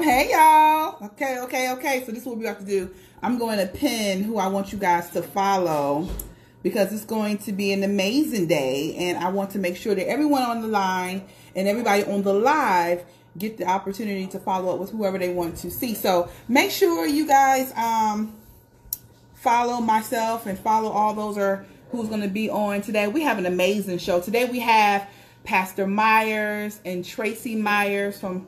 Hey, y'all. Okay. So this is what we have to do. I'm going to pin who I want you guys to follow because it's going to be an amazing day. And I want to make sure that everyone on the line and everybody on the live get the opportunity to follow up with whoever they want to see. So make sure you guys follow myself and follow all those are who's going to be on today. We have an amazing show. Today we have Pastor Myers and Tracy Myers from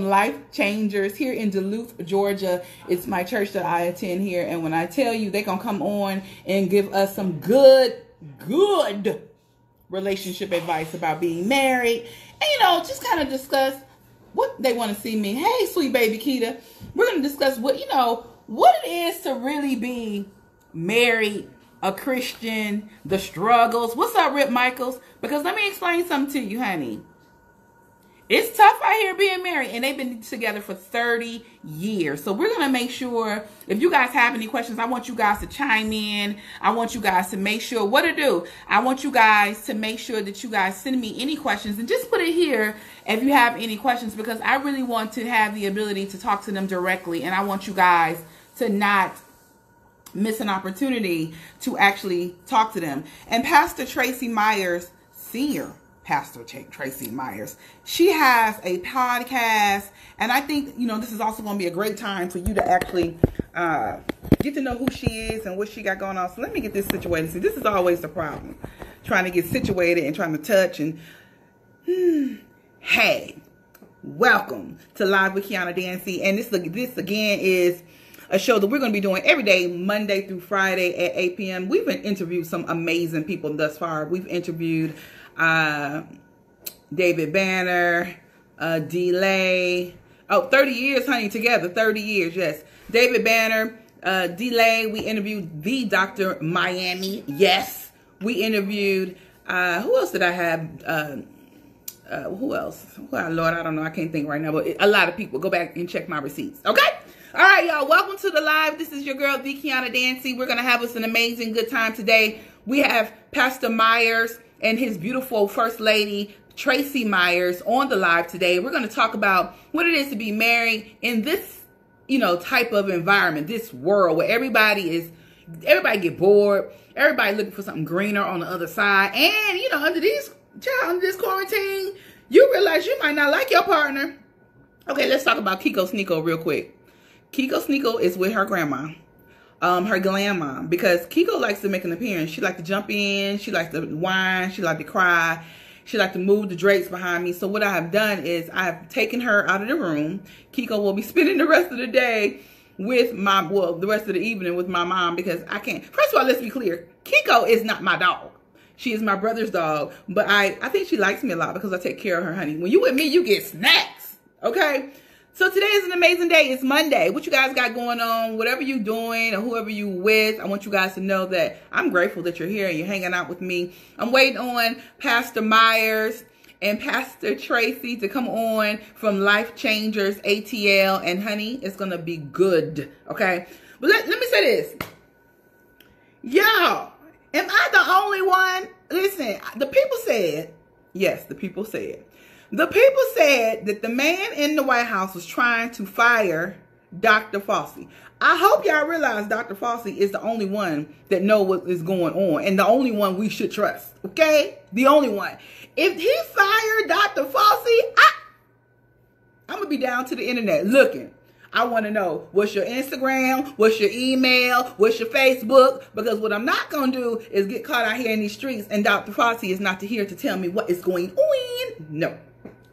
Life Changers here in Duluth, Georgia. It's my church that I attend here. And when I tell you they're going to come on and give us some good relationship advice about being married. And, just kind of discuss what they want to see me. Hey, sweet baby Keita. We're going to discuss what it is to really be married, a Christian, the struggles. What's up, Rip Michaels? Because let me explain something to you, honey. It's tough out here being married, and they've been together for 30 years. So we're going to make sure, if you guys have any questions, I want you guys to chime in. I want you guys to make sure what to do. I want you guys to make sure that you guys send me any questions and just put it here if you have any questions, because I really want to have the ability to talk to them directly, and I want you guys to not miss an opportunity to actually talk to them. And Pastor Tracy Myers, Senior Pastor Tracy Myers, she has a podcast, and I think this is also going to be a great time for you to actually get to know who she is and what she got going on. So let me get this situated. See, this is always the problem, trying to get situated and trying to touch. And hey, welcome to Live with Kiana Dancy, and this again is a show that we're going to be doing every day, Monday through Friday at 8 p.m. We've interviewed some amazing people thus far. We've interviewed David Banner, Delay. 30 years, honey, together. 30 years, yes. David Banner, Delay. We interviewed the Dr. Miami. Yes. We interviewed, who else did I have? Who else? Well, Lord, I don't know. I can't think right now, but a lot of people. Go back and check my receipts. Okay? All right, y'all. Welcome to the live. This is your girl, the Kiana Dancy. We're going to have us an amazing good time today. We have Pastor Myers and his beautiful First Lady, Tracy Myers, on the live today. We're going to talk about what it is to be married in this, type of environment, this world where everybody get bored. Everybody looking for something greener on the other side. And, under this quarantine, you realize you might not like your partner. Okay, let's talk about Kiko Sneeko real quick. Kiko Sneeko is with her grandma, her grandma, because Kiko likes to make an appearance. She likes to jump in. She likes to whine. She likes to cry. She likes to move the drapes behind me. So what I have done is I have taken her out of the room. Kiko will be spending the rest of the day with the rest of the evening with my mom, because I can't. First of all, let's be clear. Kiko is not my dog. She is my brother's dog. But I think she likes me a lot because I take care of her, honey. When you with me, you get snacks. Okay? So today is an amazing day. It's Monday. What you guys got going on, whatever you're doing or whoever you with, I want you guys to know that I'm grateful that you're here and you're hanging out with me. I'm waiting on Pastor Myers and Pastor Tracy to come on from Life Changers ATL. And honey, it's going to be good. Okay. But let me say this. Y'all, am I the only one? Listen, the people said, yes, the people said. The people said that the man in the White House was trying to fire Dr. Fauci. I hope y'all realize Dr. Fauci is the only one that knows what is going on and the only one we should trust. Okay? The only one. If he fired Dr. Fauci, I'm going to be down to the internet looking. I want to know, what's your Instagram? What's your email? What's your Facebook? Because what I'm not going to do is get caught out here in these streets and Dr. Fauci is not here to tell me what is going on. No.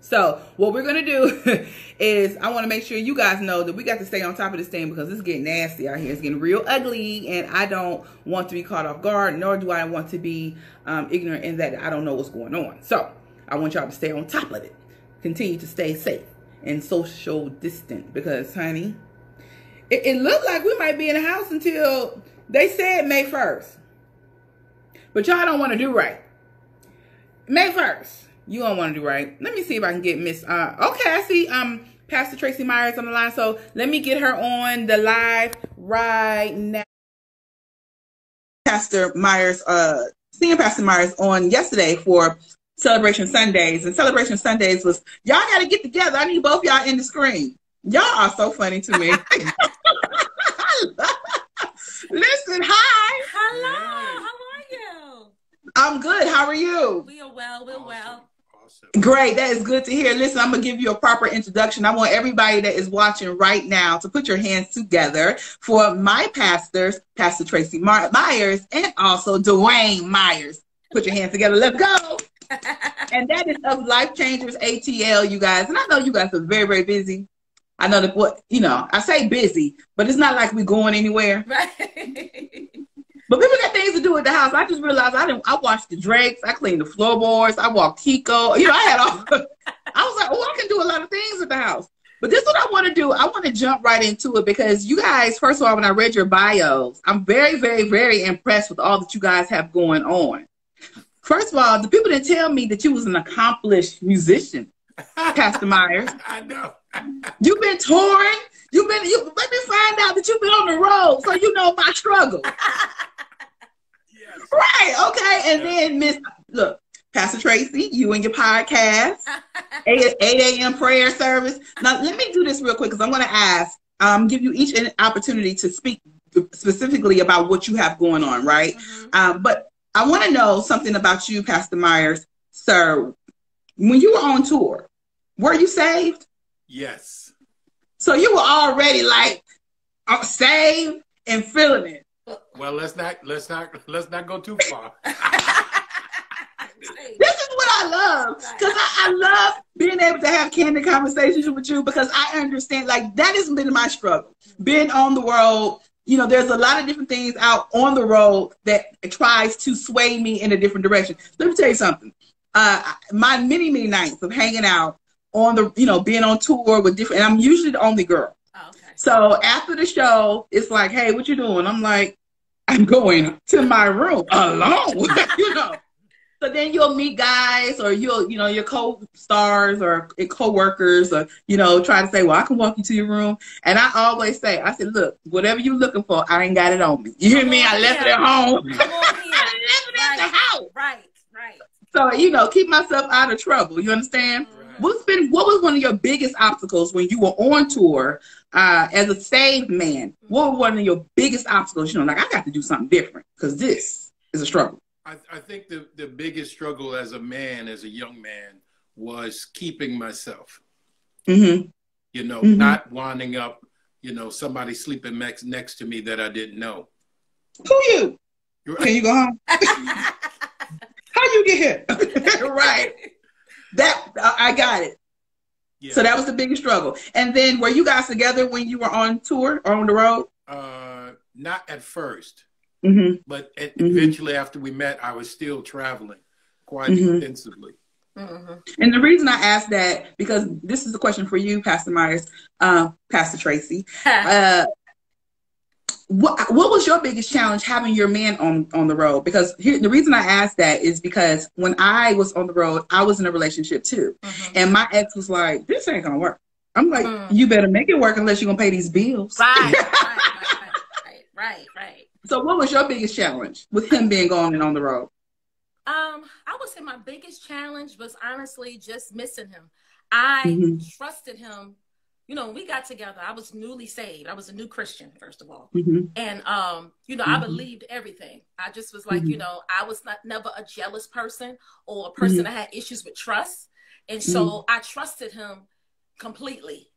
So what we're going to do is I want to make sure you guys know that we got to stay on top of this thing because it's getting nasty out here. It's getting real ugly, and I don't want to be caught off guard, nor do I want to be ignorant in that I don't know what's going on. So I want y'all to stay on top of it. Continue to stay safe and social distant because, honey, it looked like we might be in the house until they said May 1st. But y'all don't want to do right. May 1st. You don't want to do right. Let me see if I can get Miss. Okay, I see Pastor Tracy Myers on the line. So let me get her on the live right now. Pastor Myers, Senior Pastor Myers on yesterday for Celebration Sundays. And Celebration Sundays was, y'all got to get together. I need both y'all in the screen. Y'all are so funny to me. Listen, hi. Hello. How are you? I'm good. How are you? We are well. We're well. Awesome. Great. That is good to hear. Listen, I'm going to give you a proper introduction. I want everybody that is watching right now to put your hands together for my pastors, Pastor Tracy Myers, and also Dwayne Myers. Put your hands together. Let's go. And that is of Life Changers ATL, you guys. And I know you guys are very, very busy. I know that I say busy, but it's not like we're going anywhere. Right. But people got things to do at the house. I just realized I washed the drakes, I cleaned the floorboards, I walked Kiko. I had all. I was like, oh, I can do a lot of things at the house. But this is what I want to do. I want to jump right into it because you guys, first of all, when I read your bios, I'm very, very, very impressed with all that you guys have going on. First of all, the people didn't tell me that you was an accomplished musician, Pastor Myers. I know. You've been touring. Let me find out that you've been on the road so you know my struggle. Yes. Right, okay. And then look, Pastor Tracy, you and your podcast, 8 a.m. prayer service. Now, let me do this real quick because I'm going to give you each an opportunity to speak specifically about what you have going on, right? Mm-hmm. But I want to know something about you, Pastor Myers. Sir, when you were on tour, were you saved? Yes. So you were already like saved and feeling it. Well, let's not go too far. This is what I love, because I love being able to have candid conversations with you, because I understand, like, that has been my struggle. Being on the road, there's a lot of different things out on the road that tries to sway me in a different direction. Let me tell you something. My many, many nights of hanging out on the, being on tour with different, and I'm usually the only girl. Oh, okay. So after the show, it's like, hey, what you doing? I'm like, I'm going to my room alone, So then you'll meet guys, or your co-stars or co-workers, or, try to say, well, I can walk you to your room. And I always say, I said, look, whatever you're looking for, I ain't got it on me. You hear me? I left it at home. Come on here. I left it at the house. Right. So, keep myself out of trouble. You understand? Right. What was one of your biggest obstacles when you were on tour as a saved man? What were one of your biggest obstacles? Like, I got to do something different because this is a struggle. I think the biggest struggle as a young man, was keeping myself. Mm-hmm. Not winding up, somebody sleeping next to me that I didn't know. Who you? Can you go home? How you get here? Right. That I got it. Yeah. So that was the biggest struggle. And then were you guys together when you were on tour or on the road? Not at first. Mm-hmm. But eventually, after we met, I was still traveling quite extensively. Mm-hmm. And the reason I asked that, because this is a question for you, Pastor Myers, Pastor Tracy. What was your biggest challenge having your man on the road? Because the reason I asked that is because when I was on the road, I was in a relationship too. Mm-hmm. And my ex was like, this ain't going to work. I'm like, you better make it work unless you're going to pay these bills. Right. So what was your biggest challenge with him being gone and on the road? I would say my biggest challenge was honestly just missing him. I trusted him. When we got together, I was newly saved. I was a new Christian, first of all. And, I believed everything. I just was like, I was never a jealous person or a person that had issues with trust. And so I trusted him completely.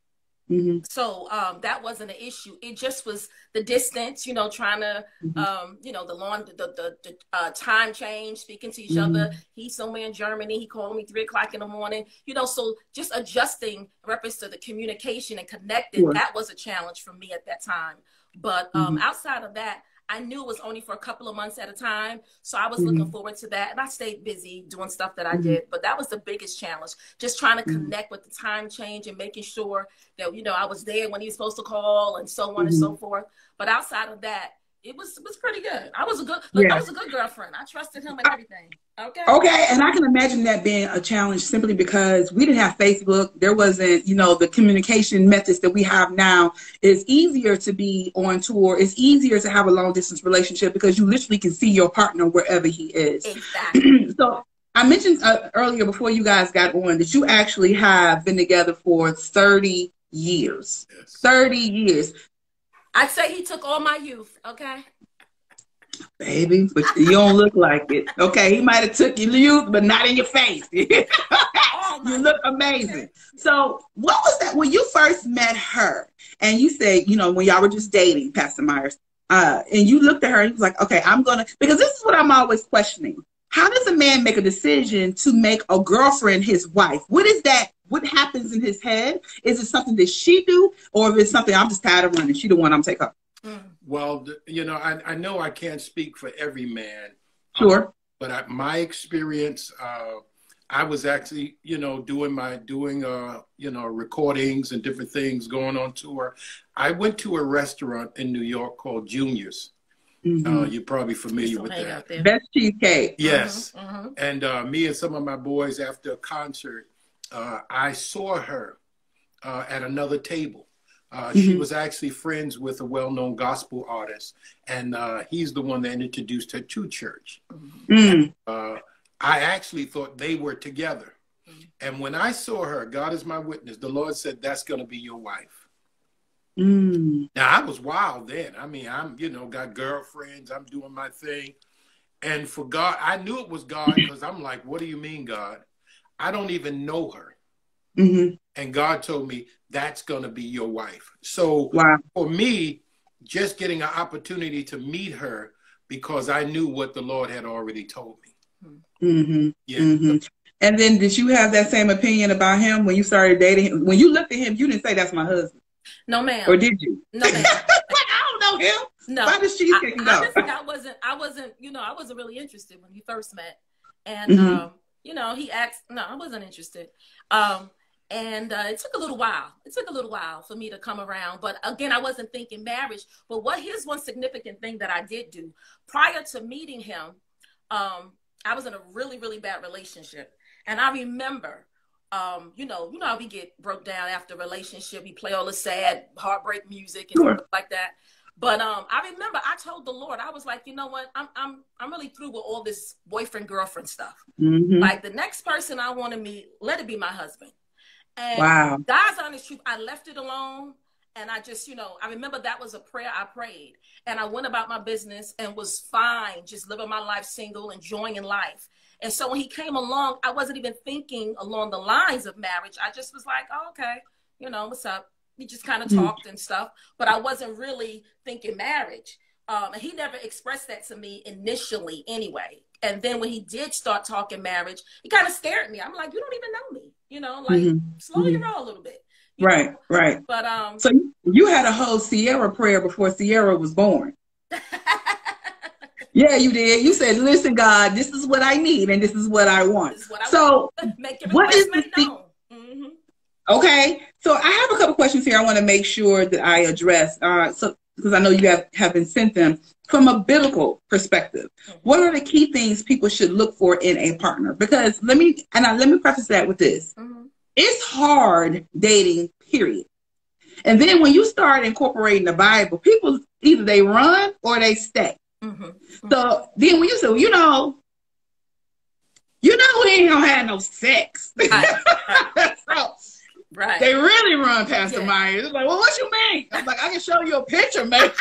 So that wasn't an issue. It just was the distance, trying to, the time change, speaking to each other. He's somewhere in Germany. He called me 3:00 in the morning, so just adjusting reference to the communication and connecting. Sure. That was a challenge for me at that time. But outside of that, I knew it was only for a couple of months at a time. So I was looking forward to that. And I stayed busy doing stuff that I did. But that was the biggest challenge, just trying to connect with the time change and making sure that, I was there when he was supposed to call and so on and so forth. But outside of that, it was pretty good. I was a good girlfriend. I trusted him and everything. Okay, and I can imagine that being a challenge simply because we didn't have Facebook. There wasn't, the communication methods that we have now. It's easier to be on tour. It's easier to have a long distance relationship because you literally can see your partner wherever he is. Exactly. So I mentioned earlier before you guys got on that you actually have been together for 30 years. Yes. 30 years. I'd say he took all my youth, okay? Baby, but you don't look like it. Okay, he might have took your youth, but not in your face. Oh, You look amazing. So what was that when you first met her? And you said, you know, when y'all were just dating, Pastor Myers, and you looked at her and you was like, okay, I'm going to, because this is what I'm always questioning. How does a man make a decision to make a girlfriend his wife? What is that? What happens in his head? Is it something that she do, or is it something I'm just tired of running? She the one I'm take up. Well, you know, I know I can't speak for every man. Sure. But my experience, I was actually, you know, doing you know, recordings and different things, going on tour. I went to a restaurant in New York called Junior's. You're probably familiar with that. Best cheesecake. Yes. And me and some of my boys, after a concert, I saw her at another table. She was actually friends with a well-known gospel artist, and he's the one that introduced her to church. I actually thought they were together. And when I saw her, God is my witness, the Lord said, that's going to be your wife. Now, I was wild then. I mean, I'm, you know, got girlfriends. I'm doing my thing. And for God, I knew it was God because I'm like, what do you mean, God? I don't even know her. And God told me, that's going to be your wife. So for me, just getting an opportunity to meet her because I knew what the Lord had already told me. And then did you have that same opinion about him when you started dating him? When you looked at him, you didn't say, that's my husband. No, ma'am. Or did you? No, ma'am. I don't know him. No. Why does cheesecake go? Honestly, I wasn't, you know, I wasn't really interested when we first met. And, you know, he asked, no, I wasn't interested. And it took a little while. It took a little while for me to come around. But again, I wasn't thinking marriage. But here's one significant thing that I did do. Prior to meeting him, I was in a really, really bad relationship. And I remember, you know how we get broke down after a relationship. We play all the sad heartbreak music and stuff like that. But I remember I told the Lord, I was like, you know what? I'm really through with all this boyfriend, girlfriend stuff. Like the next person I want to meet, let it be my husband. And God's honest truth, I left it alone. And I just, you know, I remember that was a prayer I prayed. And I went about my business and was fine, just living my life single, enjoying life. And so when he came along, I wasn't even thinking along the lines of marriage. I just was like, oh, okay, you know, what's up? We just kind of talked and stuff. But I wasn't really thinking marriage. And he never expressed that to me initially anyway. And then when he did start talking marriage, it kind of scared me. I'm like, you don't even know me, you know, like slow your roll a little bit. Right. But so you had a whole Sierra prayer before Sierra was born. Yeah, you did. You said, listen, God, this is what I need and this is what I want. Make your request made known. Okay. So I have a couple questions here I want to make sure that I address. Because I know you have been sent them from a biblical perspective. What are the key things people should look for in a partner? Because let me preface that with this. It's hard dating, period. And then when you start incorporating the Bible, people either they run or they stay. So then when you say, well, you know, we ain't gonna have no sex. Right. They really run Pastor Myers. It's like, well, what you mean? I'm like, I can show you a picture, man.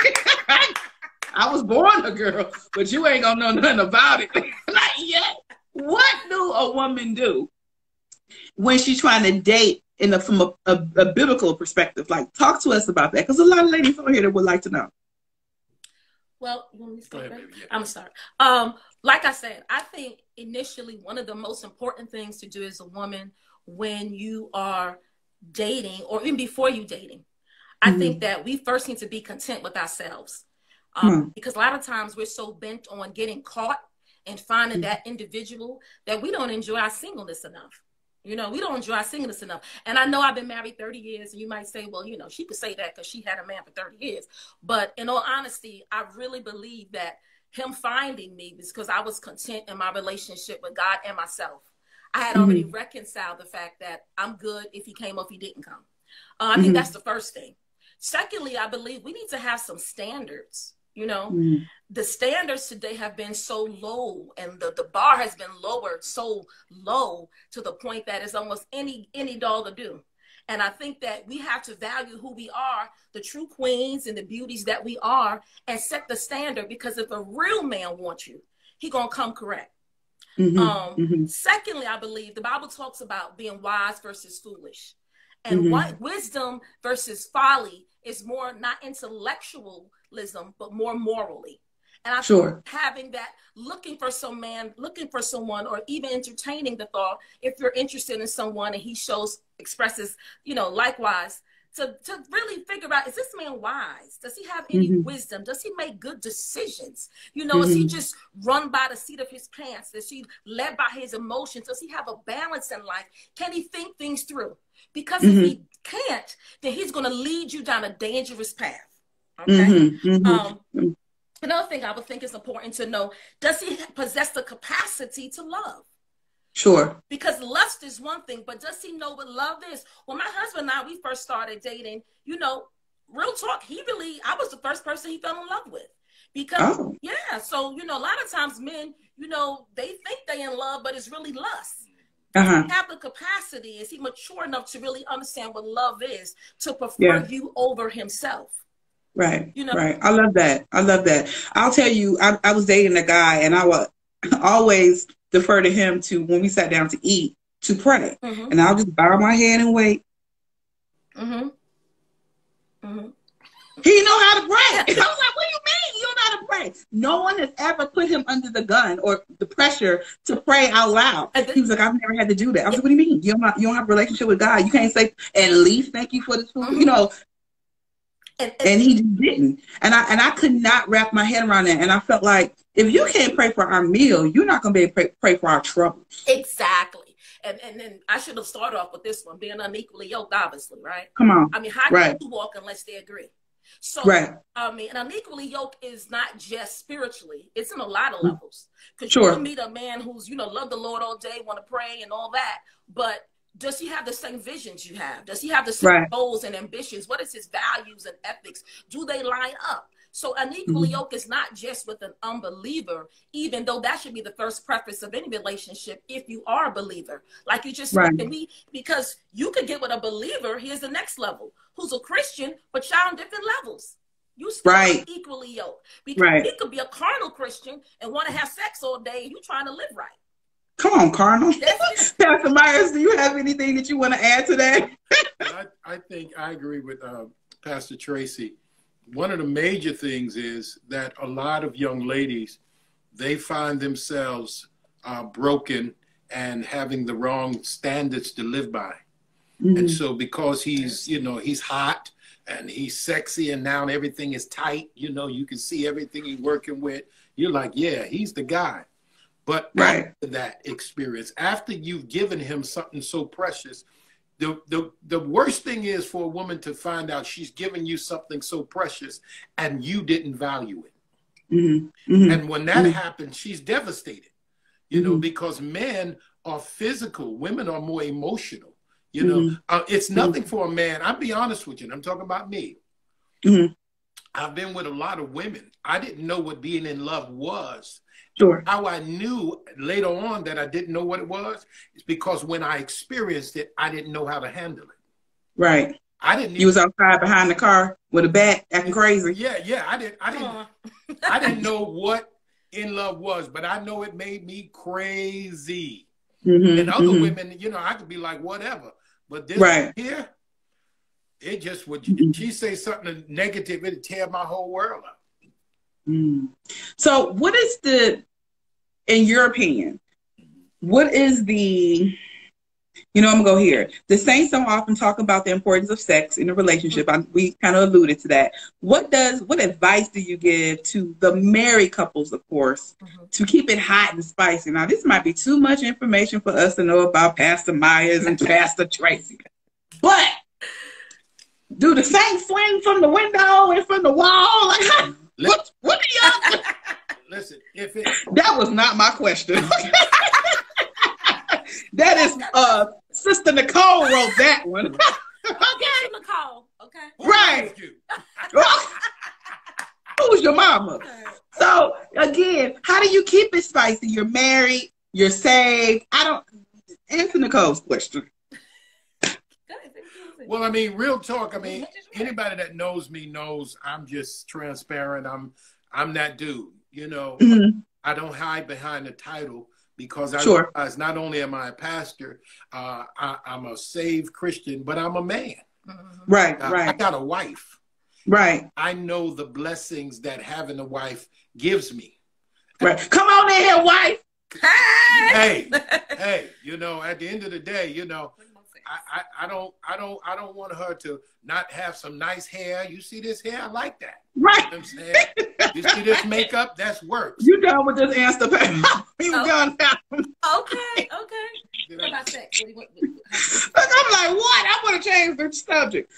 I was born a girl, but you ain't gonna know nothing about it. Not yet. What do a woman do when she's trying to date from a biblical perspective? Like, talk to us about that, because a lot of ladies over here that would like to know. Well, you want me to start? I'm sorry. Like I said, I think initially one of the most important things to do as a woman when you are dating, or even before you dating, I think that we first need to be content with ourselves. Because a lot of times we're so bent on getting caught and finding that individual that we don't enjoy our singleness enough. You know, we don't enjoy our singleness enough. And I know I've been married 30 years, and you might say, well, you know, she could say that because she had a man for 30 years. But in all honesty, I really believe that him finding me was because I was content in my relationship with God and myself. I had already reconciled the fact that I'm good if he came or if he didn't come. I think that's the first thing. Secondly, I believe we need to have some standards. You know, the standards today have been so low, and the bar has been lowered so low to the point that it's almost any dog will do. And I think that we have to value who we are, the true queens and the beauties that we are, and set the standard, because if a real man wants you, he gonna come correct. Secondly, I believe the Bible talks about being wise versus foolish. And what wisdom versus folly is more not intellectualism, but more morally. And I think having that, looking for someone, or even entertaining the thought, if you're interested in someone and he expresses, likewise, to really figure out, is this man wise? Does he have any wisdom? Does he make good decisions? Is he just run by the seat of his pants? Is he led by his emotions? Does he have a balance in life? Can he think things through? Because if he can't, then he's going to lead you down a dangerous path. Okay. Another thing I would think is important to know, does he possess the capacity to love? Sure. Because lust is one thing, but does he know what love is? When my husband and I, we first started dating, real talk, I was the first person he fell in love with. Because, so, a lot of times men, they think they in love, but it's really lust. Does he have the capacity? Is he mature enough to really understand what love is, to prefer you over himself? Right. Right. I love that. I'll tell you, I was dating a guy, and I would always defer to him when we sat down to eat, to pray. And I'll just bow my head and wait. He know how to pray. I was like, what do you mean you don't know how to pray? No one has ever put him under the gun or the pressure to pray out loud. He was like, I've never had to do that. I was like, what do you mean? You don't have a relationship with God. You can't say, at least thank you for this food, And he just didn't. And I could not wrap my head around that. And I felt like, if you can't pray for our meal, you're not going to be able to pray for our troubles. Exactly. And then I should have started off with this one, being unequally yoked, obviously, right? Come on. I mean, how can you walk unless they agree? So, an unequally yoked is not just spiritually. It's in a lot of levels. Because you can meet a man who's, love the Lord all day, want to pray and all that, but does he have the same visions you have? Does he have the same goals and ambitions? What is his values and ethics? Do they line up? So unequally yoked is not just with an unbeliever, even though that should be the first preface of any relationship if you are a believer. Like you just said to me, because you could get with a believer, here's the next level, who's a Christian, but y'all on different levels. You still equally yoked. Because he could be a carnal Christian and want to have sex all day and you trying to live right. Come on, Carnal. Pastor Myers, do you have anything that you want to add to that? I think I agree with Pastor Tracy. One of the major things is that a lot of young ladies, they find themselves broken and having the wrong standards to live by. And so because he's hot and he's sexy and now everything is tight, you can see everything he's working with. You're like, yeah, he's the guy. But after that experience, after you've given him something so precious, the worst thing is for a woman to find out she's giving you something so precious and you didn't value it. And when that happens, she's devastated, because men are physical. Women are more emotional. It's nothing for a man. I'll be honest with you. And I'm talking about me. I've been with a lot of women. I didn't know what being in love was. How I knew later on that I didn't know what it was is because when I experienced it, I didn't know how to handle it. Right. I didn't. You was outside behind the car with a bat acting crazy. Yeah. I didn't know what in love was, but I know it made me crazy. And other women, I could be like whatever, but this here, it just would. She say something negative, it'd tear my whole world up. So what is in your opinion, what is I'm gonna go here. The saints don't often talk about the importance of sex in a relationship. We kind of alluded to that. What advice do you give to the married couples, of course, to keep it hot and spicy? Now, this might be too much information for us to know about Pastor Myers and Pastor Tracy, but do the saints swing from the window and from the wall? What do y'all? Listen, that was not my question. That is Sister Nicole wrote that one. Okay, Nicole. Okay. Right. Who's your mama? Okay. So again, how do you keep it spicy? You're married. You're saved. Answer Nicole's question. Well, I mean, real talk. I mean, anybody that knows me knows I'm just transparent. I'm that dude. You know, I don't hide behind the title because I realize not only am I a pastor, I'm a saved Christian, but I'm a man. Right, right. I got a wife. Right. I know the blessings that having a wife gives me. Right. Come on in here, wife. Hey, you know, at the end of the day, you know, I don't want her to not have some nice hair. You see this hair? I like that. Right. You know what I'm saying? You see this makeup? That's work. You done with this answer. You done now. Okay. What about sex? I'm like, what? I want to change the subject.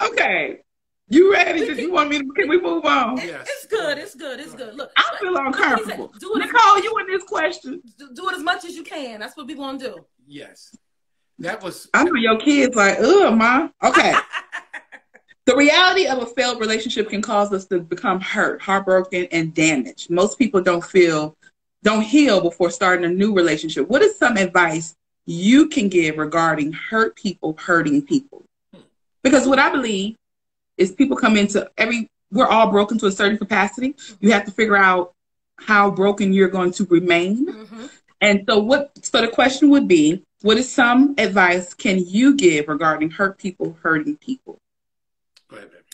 Okay. You ready? You want me to? Can we move on? Yes. It's good. Look, I feel uncomfortable. Nicole, you in this question? Do it as much as you can. That's what we want to do. Yes. That was. I know your kids like, ugh, ma. Okay. The reality of a failed relationship can cause us to become hurt, heartbroken, and damaged. Most people don't heal before starting a new relationship. What is some advice you can give regarding hurt people hurting people? Because what I believe is people come into we're all broken to a certain capacity. You have to figure out how broken you're going to remain. And so the question would be, what is some advice can you give regarding hurt people hurting people? Go ahead, baby.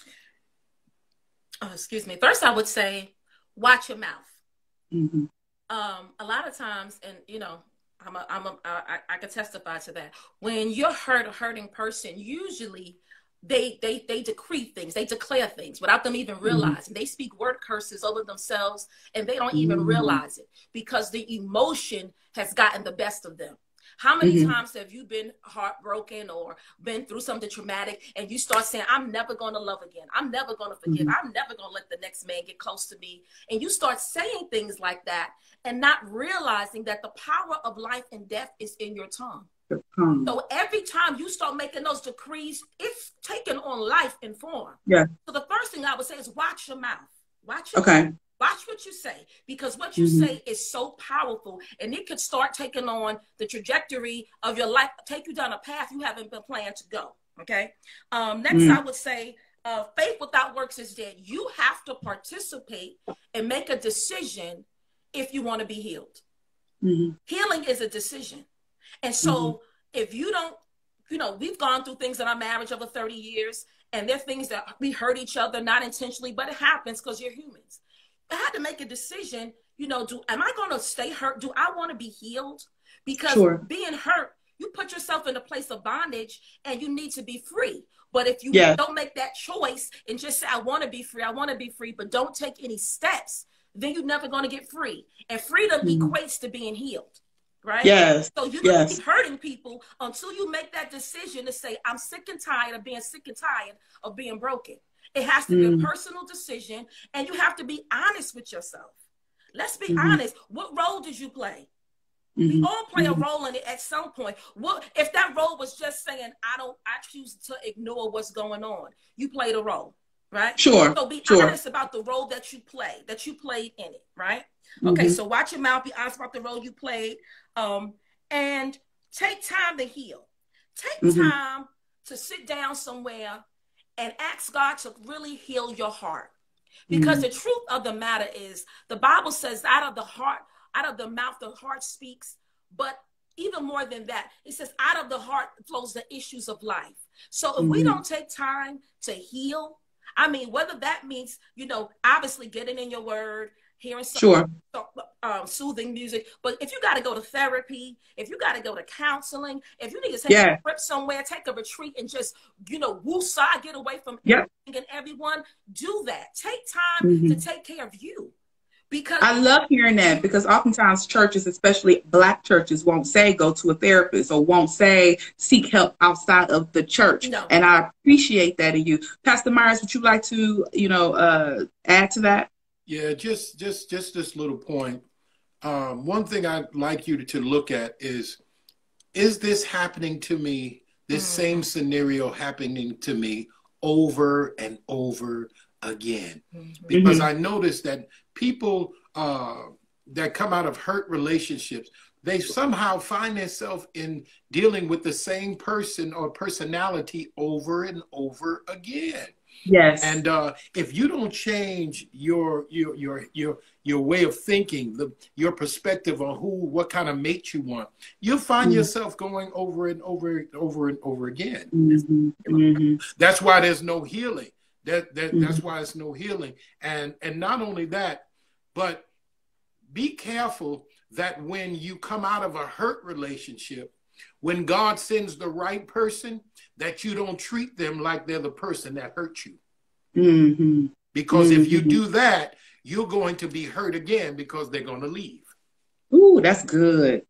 Oh, excuse me. First, I would say, watch your mouth. A lot of times, and you know, I can testify to that. When you're a hurting person, usually they decree things, they declare things without them even realizing. They speak word curses over themselves, and they don't even realize it because the emotion has gotten the best of them. How many times have you been heartbroken or been through something traumatic and you start saying, I'm never going to love again. I'm never going to forgive. I'm never going to let the next man get close to me. And you start saying things like that and not realizing that the power of life and death is in your tongue. So every time you start making those decrees, it's taking on life and form. Yeah. So the first thing I would say is watch your mouth. Watch your mouth. Watch what you say, because what you say is so powerful, and it could start taking on the trajectory of your life, take you down a path you haven't been planned to go. Okay. Next, I would say faith without works is dead. You have to participate and make a decision if you want to be healed. Healing is a decision. And so if you don't, you know, we've gone through things in our marriage over 30 years, and there are things that we hurt each other, not intentionally, but it happens because you're humans. I had to make a decision, you know, am I going to stay hurt? Do I want to be healed? Because being hurt, you put yourself in a place of bondage and you need to be free. But if you don't make that choice and just say, I want to be free, but don't take any steps, then you're never going to get free. And freedom equates to being healed. Right? Yes. So you're going to be hurting people until you make that decision to say, I'm sick and tired of being sick and tired of being broken. It has to be a personal decision, and you have to be honest with yourself. Let's be honest. What role did you play? We all play a role in it at some point. What if that role was just saying, I choose to ignore what's going on? You played a role, right? Sure. So be honest about the role that you played in it, right? Okay, so watch your mouth, be honest about the role you played, and take time to heal. Take time to sit down somewhere and ask God to really heal your heart. Because the truth of the matter is, the Bible says out of the mouth, the heart speaks. But even more than that, it says out of the heart flows the issues of life. So if we don't take time to heal, I mean, whether that means, you know, obviously getting in your word, hearing some soothing music. But if you got to go to therapy, if you got to go to counseling, if you need to take a trip somewhere, take a retreat and just, you know, woosah, get away from everything and everyone, do that. Take time to take care of you. Because I love hearing that, because oftentimes churches, especially Black churches, won't say go to a therapist or won't say seek help outside of the church. No. And I appreciate that in you. Pastor Myers, would you like to, you know, add to that? Yeah, just this little point. One thing I'd like you to look at is this happening to me, this same scenario happening to me over and over again? Because I noticed that people that come out of hurt relationships, they somehow find themselves in dealing with the same person or personality over and over again. Yes. And if you don't change your way of thinking, your perspective on what kind of mate you want, you'll find yourself going over and over again. That's why there's no healing. That's why it's no healing. And not only that, but be careful that when you come out of a hurt relationship, when God sends the right person, that you don't treat them like they're the person that hurt you. Because if you do that, you're going to be hurt again because they're going to leave. Ooh, that's good.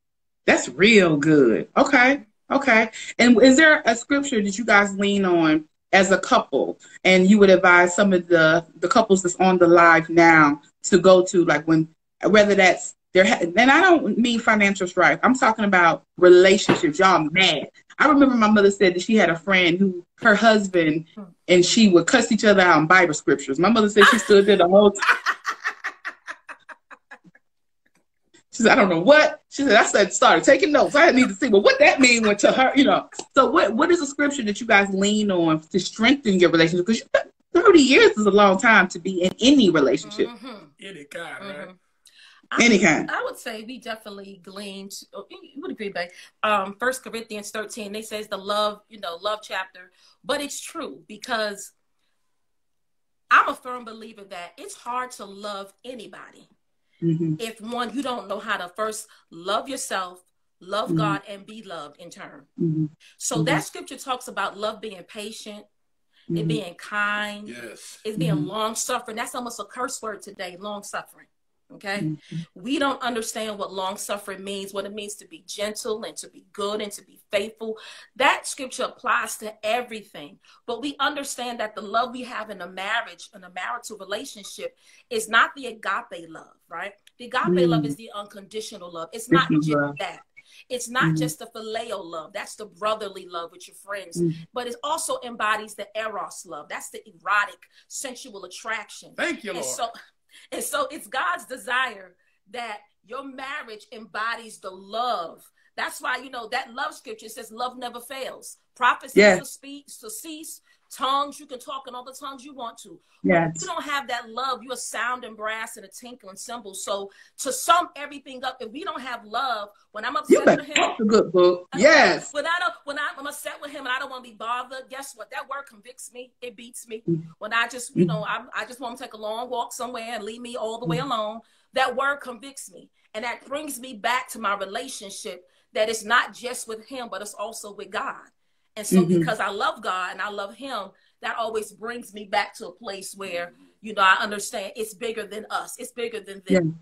That's real good. Okay. Okay. And is there a scripture that you guys lean on as a couple, and you would advise some of the couples that's on the live now to go to, like, when, whether that's and I don't mean financial strife. I'm talking about relationships. Y'all mad. I remember my mother said that she had a friend who, her husband and she would cuss each other out in Bible scriptures. My mother said she stood there the whole time. She said, I don't know what. She said, I started taking notes. I didn't need to see, but what that mean went to her, you know. So what is a scripture that you guys lean on to strengthen your relationship? Because 30 years is a long time to be in any relationship. Any kind, right? Any kind. I would say we definitely gleaned. You would agree, babe. 1 Corinthians 13. They says the love chapter, but it's true, because I'm a firm believer that it's hard to love anybody if, one, you don't know how to first love yourself, love God, and be loved in turn. So that scripture talks about love being patient, it being kind, it's being long suffering. That's almost a curse word today, long suffering. Okay. We don't understand what long suffering means, what it means to be gentle and to be good and to be faithful. That scripture applies to everything. But we understand that the love we have in a marriage, in a marital relationship, is not the agape love, right? The agape love is the unconditional love. It's not just that. It's not just the phileo love. That's the brotherly love with your friends. But it also embodies the eros love. That's the erotic, sensual attraction. Thank you, Lord. And so it's God's desire that your marriage embodies the love. That's why, you know, that love scripture says love never fails. Prophecies to cease, tongues, you can talk in all the tongues you want to. If you don't have that love, you're a sounding brass and a tinkling cymbal. So to sum everything up, if we don't have love, when I'm upset with him, that's a good book. Yes. When I'm upset with him and I don't want to be bothered, guess what? That word convicts me. It beats me. When I just, you know, I just want to take a long walk somewhere and leave me all the way alone. That word convicts me. And that brings me back to my relationship, that it's not just with him, but it's also with God. And so because I love God and I love him, that always brings me back to a place where, you know, I understand it's bigger than us. It's bigger than them.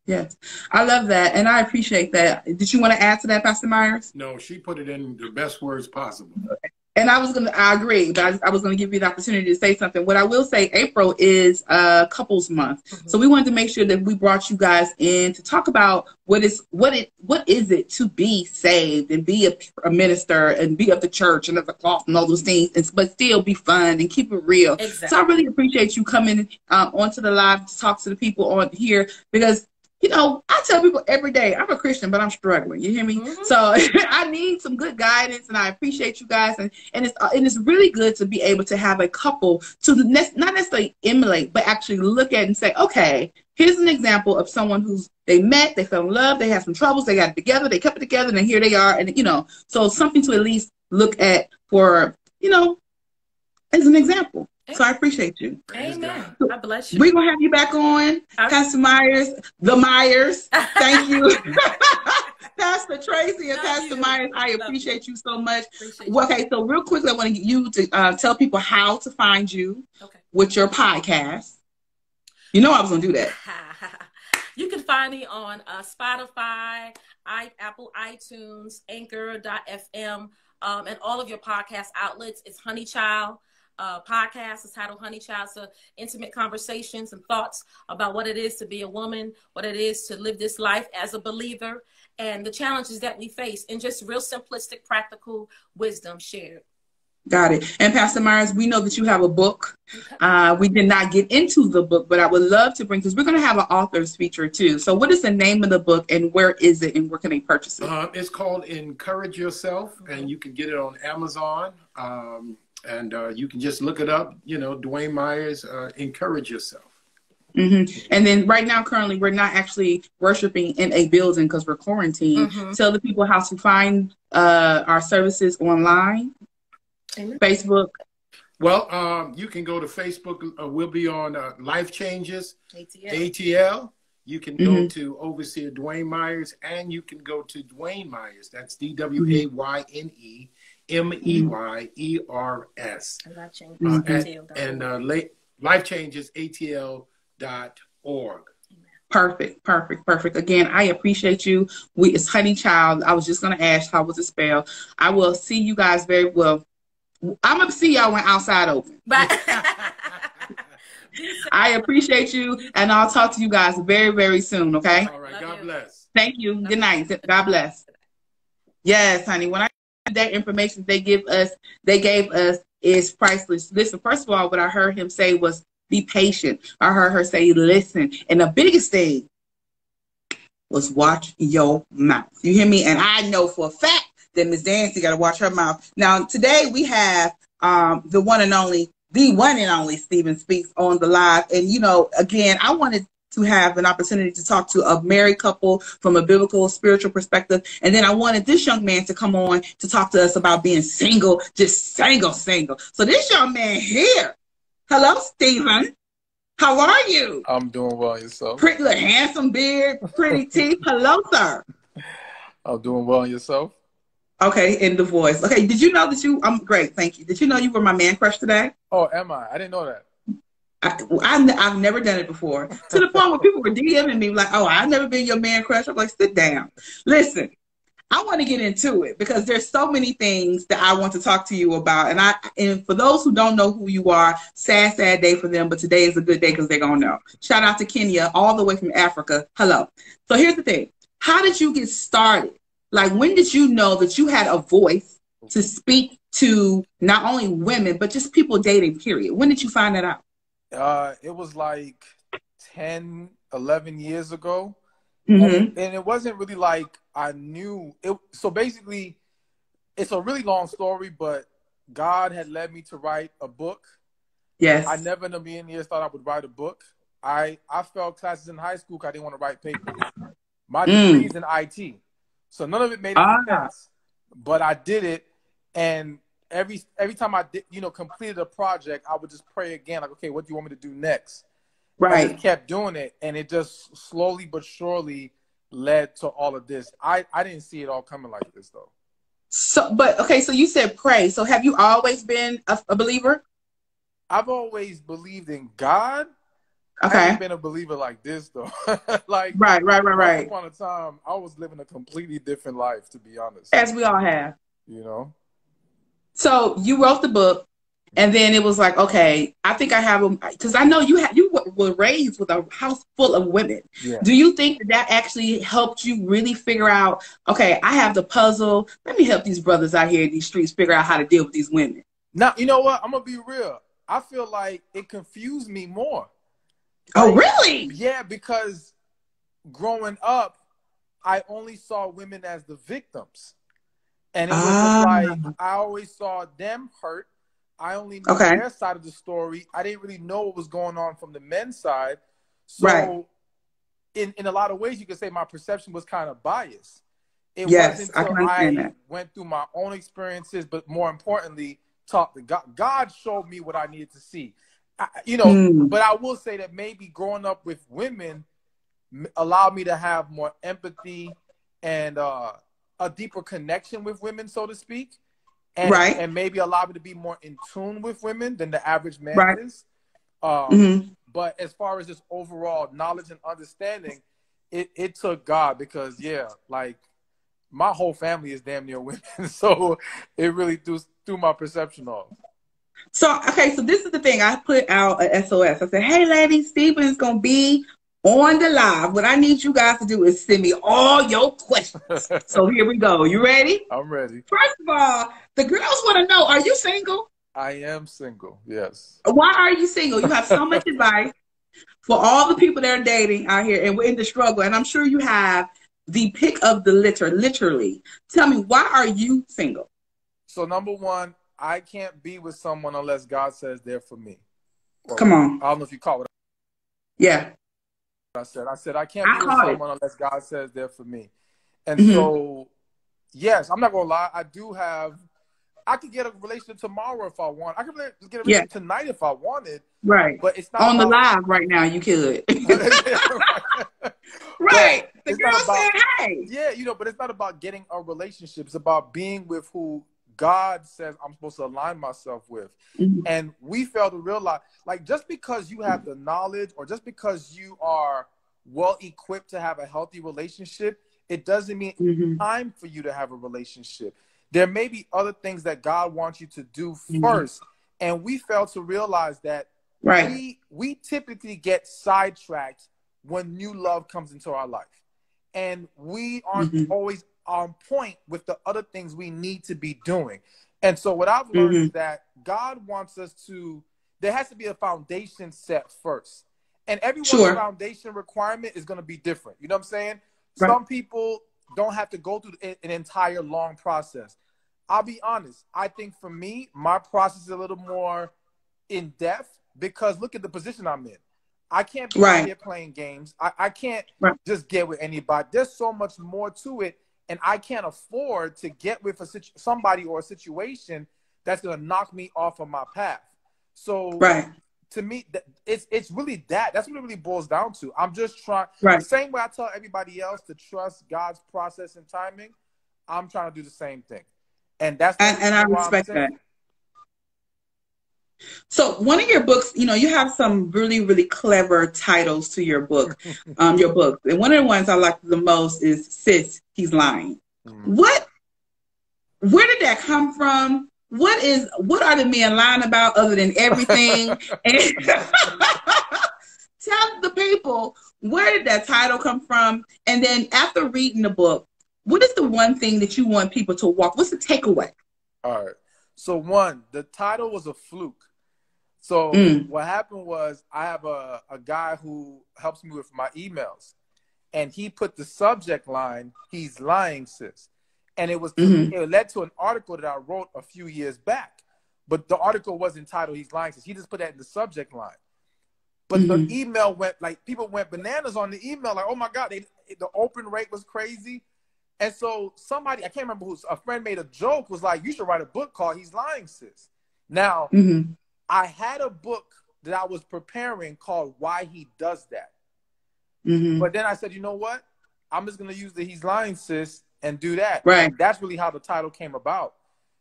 Yes. I love that. And I appreciate that. Did you want to add to that, Pastor Myers? No, she put it in the best words possible. Okay. And I agree, but I was going to give you the opportunity to say something. What I will say, April is Couples Month. So we wanted to make sure that we brought you guys in to talk about what is it to be saved and be a minister and be of the church and of the cloth and all those things, but still be fun and keep it real. Exactly. So I really appreciate you coming onto the live to talk to the people on here, because you know, I tell people every day, I'm a Christian, but I'm struggling. You hear me? So I need some good guidance, and I appreciate you guys. And it's really good to be able to have a couple to not necessarily emulate, but actually look at and say, okay, here's an example of someone who's they met, they fell in love, they had some troubles, they got it together, they kept it together, and here they are. And, you know, so something to at least look at for, you know, as an example. So I appreciate you. Amen. God bless you. We're going to have you back on, Pastor Myers, the Myers. Thank you. Pastor Tracy and Pastor Myers, I appreciate you so much. Okay, so real quickly, I want you to tell people how to find you with your podcast. You know I was going to do that. You can find me on Spotify, Apple iTunes, Anchor.fm, and all of your podcast outlets. It's Honeychild. Podcast is titled Honeychild. So intimate conversations and thoughts about what it is to be a woman, what it is to live this life as a believer, and the challenges that we face, and just real simplistic, practical wisdom shared. Got it. And Pastor Myers, we know that you have a book We did not get into the book, but I would love to bring, because we're going to have an author's feature too. So what is the name of the book, and where is it, and where can they purchase it? It's called Encourage Yourself, and you can get it on Amazon. And you can just look it up, you know, Dwayne Myers, Encourage Yourself. Mm-hmm. And then right now, currently, we're not actually worshiping in a building because we're quarantined. Mm-hmm. Tell the people how to find our services online, Facebook. Well, you can go to Facebook. We'll be on Life Changes, ATL. You can go to Overseer Dwayne Myers, and you can go to Dwayne Myers. That's DWAYNE MEYERS. And Life Changes ATL.org. Perfect. Again, I appreciate you. It's Honey Child. I was just going to ask, how was it spelled? I will see you guys very well. I'm going to see y'all when outside open. I appreciate you, and I'll talk to you guys very, very soon, okay? All right. God bless. Thank you. Good night. God bless. Yes, honey. When I that information they gave us is priceless. Listen, first of all, what I heard him say was be patient. I heard her say listen. And the biggest thing was watch your mouth. You hear me? And I know for a fact that Miss Dancy got to watch her mouth. Now, today we have the one and only Stephen Speaks on the live. And, you know, again, I wanted to have an opportunity to talk to a married couple from a biblical, spiritual perspective. And then I wanted this young man to come on to talk to us about being single, just single. So this young man here, hello, Stephen. How are you? I'm doing well. Yourself? Pretty little handsome beard, pretty teeth. Hello, sir. I'm doing well. Yourself? Okay, in the voice. Okay, did you know that I'm great, thank you. Did you know you were my man crush today? Oh, am I? I didn't know that. I've never done it before. To the point where people were DMing me like, oh, I've never been your man crush. I'm like, sit down. Listen, I want to get into it because there's so many things that I want to talk to you about. And for those who don't know who you are, sad day for them, but today is a good day because they're going to know. Shout out to Kenya, all the way from Africa. Hello. So here's the thing. How did you get started? Like, when did you know that you had a voice to speak to not only women, but just people dating, period? When did you find that out? It was like 10, 11 years ago. Mm-hmm. And it wasn't really like I knew it. So basically, it's a really long story, but God had led me to write a book. Yes. I never in a million years thought I would write a book. I failed classes in high school because I didn't want to write papers. My degree is in IT. So none of it made any sense. But I did it, and every time I did, completed a project, I would just pray again, like, okay, what do you want me to do next? Right. I just kept doing it, and it just slowly but surely led to all of this. I didn't see it all coming like this, though. So you said pray. So have you always been a believer? I've always believed in God. Okay. I haven't been a believer like this, though. Like, right. Once upon a time, I was living a completely different life, to be honest. As we all have. So you wrote the book, and then it was like, okay, I think I have them, because I know you were raised with a house full of women. Yeah. Do you think that actually helped you really figure out, okay, I have the puzzle. Let me help these brothers out here in these streets figure out how to deal with these women? Now, you know what? I'm going to be real. I feel like it confused me more. Oh, really? Yeah, because growing up, I only saw women as the victims. And it was just like, I always saw them hurt. I only knew their side of the story. I didn't really know what was going on from the men's side. So in a lot of ways, you could say my perception was kind of biased. It wasn't until I went through my own experiences, but more importantly, talked to God. God showed me what I needed to see. But I will say that maybe growing up with women allowed me to have more empathy and a deeper connection with women, so to speak. And maybe allow me to be more in tune with women than the average man is. But as far as just overall knowledge and understanding, it took God because, like my whole family is damn near women. So it really threw my perception off. So this is the thing. I put out a SOS. I said, hey, ladies, Stephen's going to be on the live. What I need you guys to do is send me all your questions. So here we go. You ready? I'm ready. First of all, the girls want to know, are you single? I am single. Yes. Why are you single? You have so much advice for all the people that are dating out here, and we're in the struggle. And I'm sure you have the pick of the litter, literally. Tell me, why are you single? So number one, I can't be with someone unless God says they're for me. Or, come on. I don't know if you caught what yeah. I said. I said I can't be with someone unless God says they're for me. And so, yes, I'm not gonna lie. I could get a relationship tomorrow if I want. I could get a relationship tonight if I wanted. Right. But it's not on the live right now. You could. Right. The girl said, "Hey." Yeah, but it's not about getting a relationship. It's about being with who God says I'm supposed to align myself with. And we fail to realize, like, just because you have the knowledge or just because you are well equipped to have a healthy relationship, it doesn't mean it's time for you to have a relationship. There may be other things that God wants you to do first. And we fail to realize that we typically get sidetracked when new love comes into our life. And we aren't always on point with the other things we need to be doing. And so what I've learned is that God wants us to, there has to be a foundation set first. And everyone's foundation requirement is going to be different. You know what I'm saying? Right. Some people don't have to go through an entire long process. I'll be honest. I think for me, my process is a little more in depth because look at the position I'm in. I can't be out here playing games. I can't just get with anybody. There's so much more to it. And I can't afford to get with somebody or a situation that's going to knock me off of my path. So to me, it's really that. That's what it really boils down to. I'm just trying. The same way I tell everybody else to trust God's process and timing, I'm trying to do the same thing. And that's and I respect that. So one of your books, you have some really, really clever titles to your book, your book. And one of the ones I like the most is Sis, He's Lying. Where did that come from? What are the men lying about other than everything? And tell the people, where did that title come from? And then after reading the book, what is the one thing that you want people to walk? What's the takeaway? All right. So one, the title was a fluke. So what happened was I have a guy who helps me with my emails. And he put the subject line, "He's lying, sis." And it led to an article that I wrote a few years back. But the article wasn't titled "He's Lying, sis." He just put that in the subject line. But the email went, like, people went bananas on the email. Like, oh my God, the open rate was crazy. And so somebody, I can't remember a friend made a joke, was like, you should write a book called "He's Lying, Sis." Now, I had a book that I was preparing called "Why He Does That." But then I said, you know what? I'm just going to use the "He's Lying, Sis" and do that. Right. And that's really how the title came about.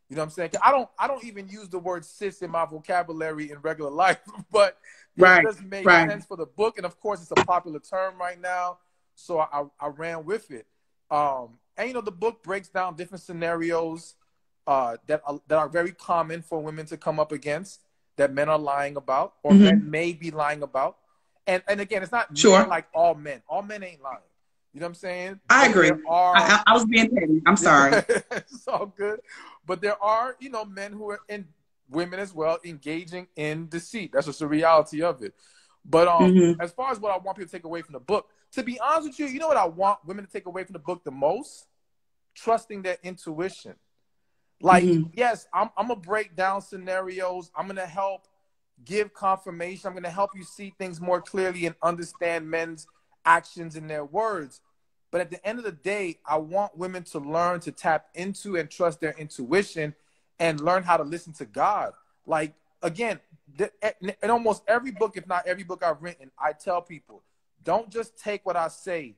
You know what I'm saying? I don't even use the word sis in my vocabulary in regular life, but it just made sense for the book. And of course, it's a popular term right now. So I ran with it. And the book breaks down different scenarios that are very common for women to come up against, that men are lying about, or men may be lying about. And again, it's not men like all men. All men ain't lying. You know what I'm saying? I agree. I was being petty. I'm sorry. It's all good. But there are, men who are, and women as well, engaging in deceit. That's just the reality of it. But as far as what I want people to take away from the book, to be honest with you, you know what I want women to take away from the book the most? Trusting their intuition. Like, yes, I'm going to break down scenarios. I'm going to help give confirmation. I'm going to help you see things more clearly and understand men's actions and their words. But at the end of the day, I want women to learn to tap into and trust their intuition and learn how to listen to God. Like, again, in almost every book, if not every book I've written, I tell people, don't just take what I say.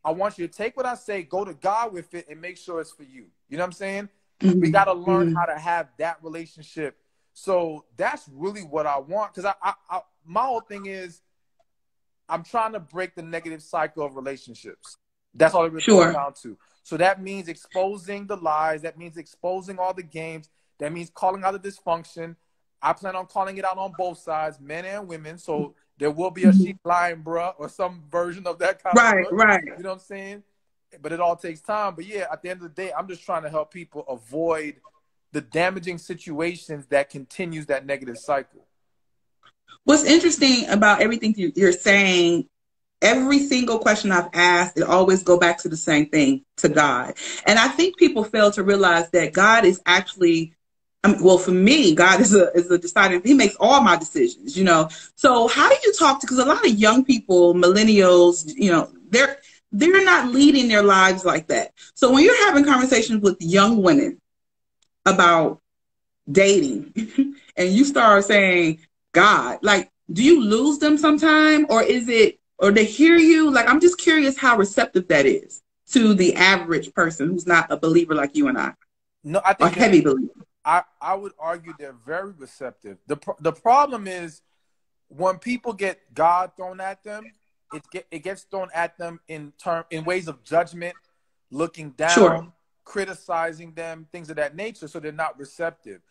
I want you to take what I say, go to God with it, and make sure it's for you. You know what I'm saying? We got to learn how to have that relationship. So that's really what I want. Because my whole thing is, I'm trying to break the negative cycle of relationships. That's all it really comes down to. So that means exposing the lies. That means exposing all the games. That means calling out the dysfunction. I plan on calling it out on both sides, men and women. So there will be a sheep lying, bruh, or some version of that kind of book. Right. You know what I'm saying? But it all takes time. But yeah, at the end of the day, I'm just trying to help people avoid the damaging situations that continues that negative cycle. What's interesting about everything you're saying, every single question I've asked, it always go back to the same thing, to God. And I think people fail to realize that God is actually, well, for me, God is a deciding, he makes all my decisions, you know. So how do you talk to, because a lot of young people, millennials, you know, they're not leading their lives like that. So when you're having conversations with young women about dating and you start saying God, like, do you lose them sometime, or is it, or they hear you? Like, I'm just curious how receptive that is to the average person who's not a believer like you and I. No, I think a heavy believer. I would argue they're very receptive. The problem is when people get God thrown at them, it gets thrown at them in ways of judgment, looking down, sure, criticizing them, things of that nature. So they're not receptive.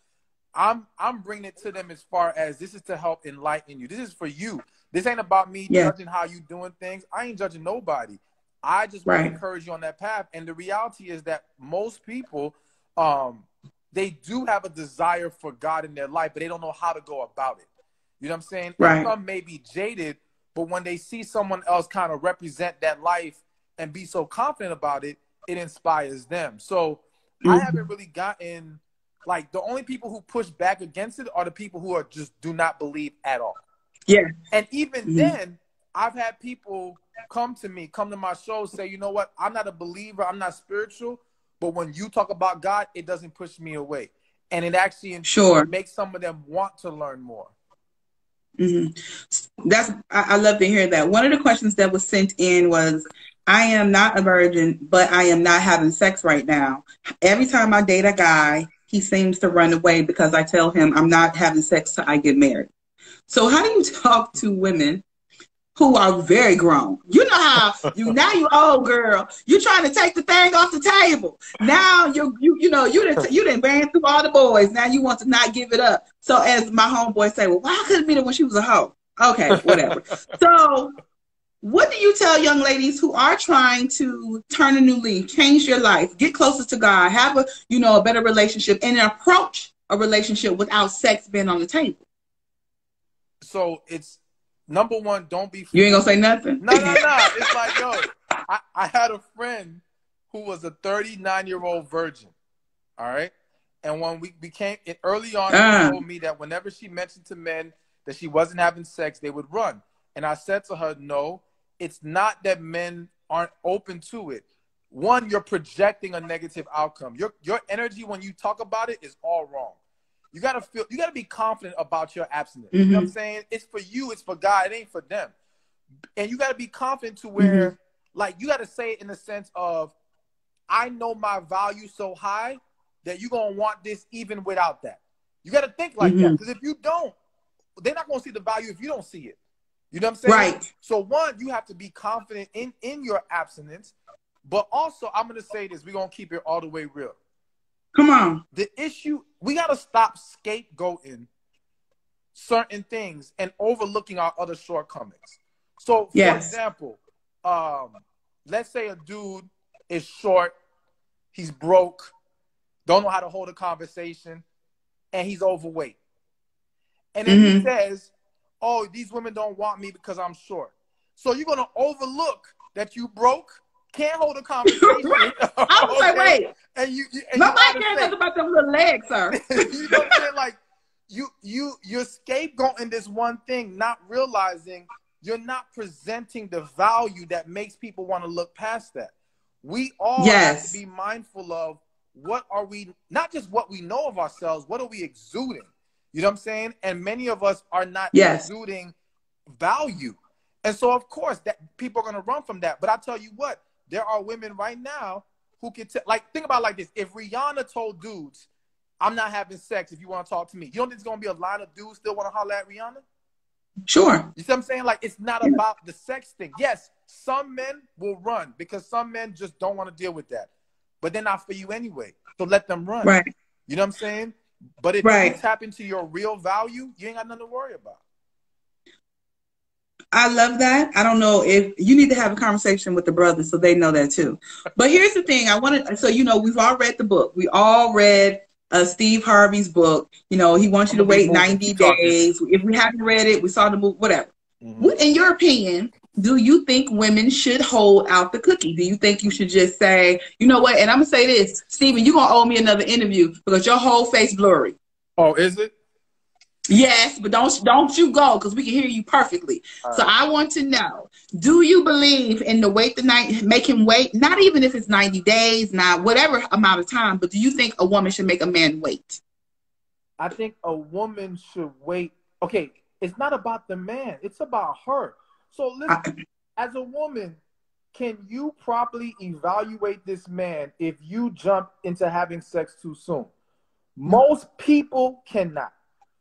I'm bringing it to them as far as this is to help enlighten you. This is for you. This ain't about me judging how you doing things. I ain't judging nobody. I just want to encourage you on that path. And the reality is that most people, they do have a desire for God in their life, but they don't know how to go about it. You know what I'm saying? Right. And some may be jaded, but when they see someone else kind of represent that life and be so confident about it, it inspires them. So I haven't really gotten, like, the only people who push back against it are the people who are just do not believe at all. Yeah. And even then, I've had people come to my show, say, you know what, I'm not a believer, I'm not spiritual, but when you talk about God, it doesn't push me away. And it actually makes some of them want to learn more. I love to hear that. One of the questions that was sent in was, I am not a virgin, but I am not having sex right now. Every time I date a guy, he seems to run away because I tell him I'm not having sex till I get married. So how do you talk to women who are very grown? You know how you old girl, you're trying to take the thing off the table. Now you didn't ran through all the boys. Now you want to not give it up. So as my homeboy say, well, why couldn't meet her when she was a hoe? Okay, whatever. So what do you tell young ladies who are trying to turn a new leaf, change your life, get closer to God, have a better relationship, and approach a relationship without sex being on the table? So it's, number one, don't be. You ain't gonna say nothing? No. It's like, yo, I had a friend who was a 39-year-old virgin. All right. And when we became early on, she told me that whenever she mentioned to men that she wasn't having sex, they would run. And I said to her, no, it's not that men aren't open to it. One, you're projecting a negative outcome. Your energy when you talk about it is all wrong. You gotta be confident about your abstinence. You know what I'm saying? It's for you, it's for God, it ain't for them. And you gotta be confident to where, like, you gotta say it in the sense of, I know my value so high that you're gonna want this even without that. You gotta think like that. Because if you don't, they're not gonna see the value if you don't see it. You know what I'm saying? Right. So one, you have to be confident in your abstinence. But also, I'm gonna say this, we're gonna keep it all the way real. Come on. The issue, we got to stop scapegoating certain things and overlooking our other shortcomings. So, for example, let's say a dude is short, he's broke, don't know how to hold a conversation, and he's overweight. And then he says, oh, these women don't want me because I'm short. So you're going to overlook that you broke, can't hold a conversation. Right. I was like, wait. And nobody cares nothing about them little legs, sir. You know what I'm saying? Like, you're scapegoating this one thing, not realizing you're not presenting the value that makes people want to look past that. We all have to be mindful of what are we, not just what we know of ourselves, what are we exuding? You know what I'm saying? And many of us are not exuding value. And so, of course, that people are going to run from that. But I tell you what, there are women right now who can think about it like this. If Rihanna told dudes, I'm not having sex if you want to talk to me, you don't think there's going to be a line of dudes still want to holler at Rihanna? Sure. You see what I'm saying? Like, it's not about the sex thing. Yes, some men will run because some men just don't want to deal with that. But they're not for you anyway. So let them run. Right. You know what I'm saying? But if you tap into your real value, you ain't got nothing to worry about. I love that. I don't know if you need to have a conversation with the brothers so they know that too. But here's the thing. We've all read the book. We all read Steve Harvey's book. You know, he wants you to wait 90 days. If we haven't read it, we saw the movie, whatever. What, in your opinion, do you think women should hold out the cookie? Do you think you should just say, you know what? And I'm going to say this, Stephen, you're going to owe me another interview because your whole face blurry. Oh, is it? Yes, but don't you go, because we can hear you perfectly. Right. So I want to know, do you believe in the wait the night, make him wait? Not even if it's 90 days, not whatever amount of time, but do you think a woman should make a man wait? I think a woman should wait. Okay, it's not about the man. It's about her. So listen, as a woman, can you properly evaluate this man if you jump into having sex too soon? Most people cannot.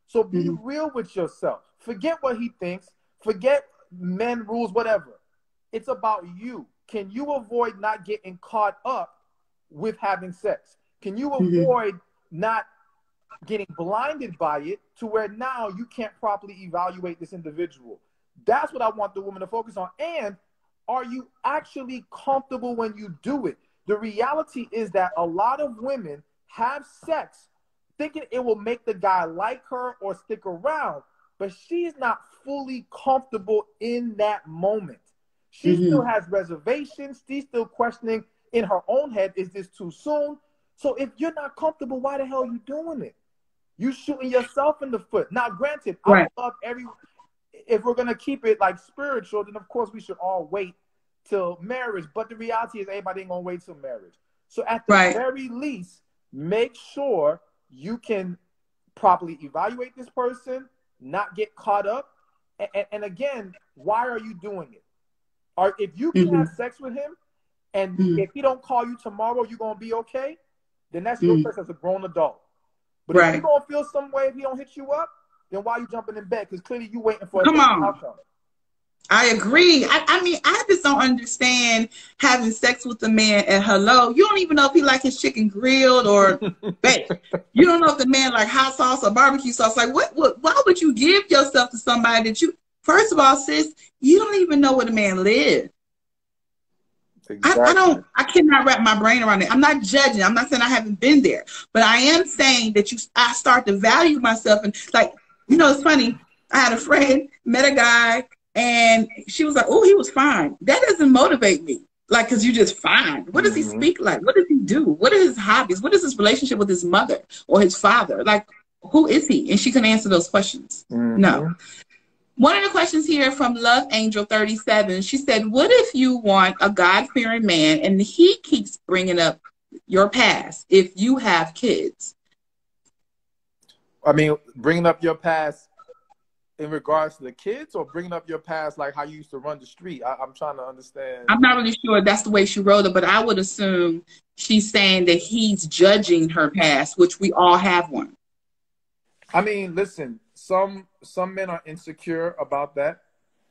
So be real with yourself. Forget what he thinks. Forget men rules, whatever. It's about you. Can you avoid not getting caught up with having sex? Can you avoid not getting blinded by it to where now you can't properly evaluate this individual? That's what I want the woman to focus on. And are you actually comfortable when you do it? The reality is that a lot of women have sex thinking it will make the guy like her or stick around, but she's not fully comfortable in that moment. She still has reservations. She's still questioning in her own head, is this too soon? So if you're not comfortable, why the hell are you doing it? You shooting yourself in the foot. Now, granted, I love if we're going to keep it like spiritual, then of course we should all wait till marriage. But the reality is everybody ain't going to wait till marriage. So at the very least, make sure you can properly evaluate this person, not get caught up. And again, why are you doing it? Or if you can have sex with him, and if he don't call you tomorrow, you're going to be okay, then that's your choice as a grown adult. But if you're going to feel some way if he don't hit you up, then why are you jumping in bed? Because clearly you waiting for a outcome. I agree. I mean, I just don't understand having sex with a man and hello. You don't even know if he like his chicken grilled or baked. You don't know if the man like hot sauce or barbecue sauce. Like, what? Why would you give yourself to somebody that you? First of all, sis, you don't even know where the man lives. Exactly. I cannot wrap my brain around it. I'm not judging. I'm not saying I haven't been there, but I am saying that I start to value myself and like, you know, it's funny. I had a friend, met a guy. And she was like, oh, he was fine. That doesn't motivate me. Like, because you're just fine. What does he speak like? What does he do? What are his hobbies? What is his relationship with his mother or his father? Like, who is he? And she can answer those questions. No. One of the questions here from Love Angel 37, she said, what if you want a God-fearing man and he keeps bringing up your past if you have kids? I mean, bringing up your past in regards to the kids, or bringing up your past like how you used to run the street? I'm trying to understand. I'm not really sure that's the way she wrote it, but I would assume she's saying that he's judging her past, which we all have one. I mean, listen, some men are insecure about that.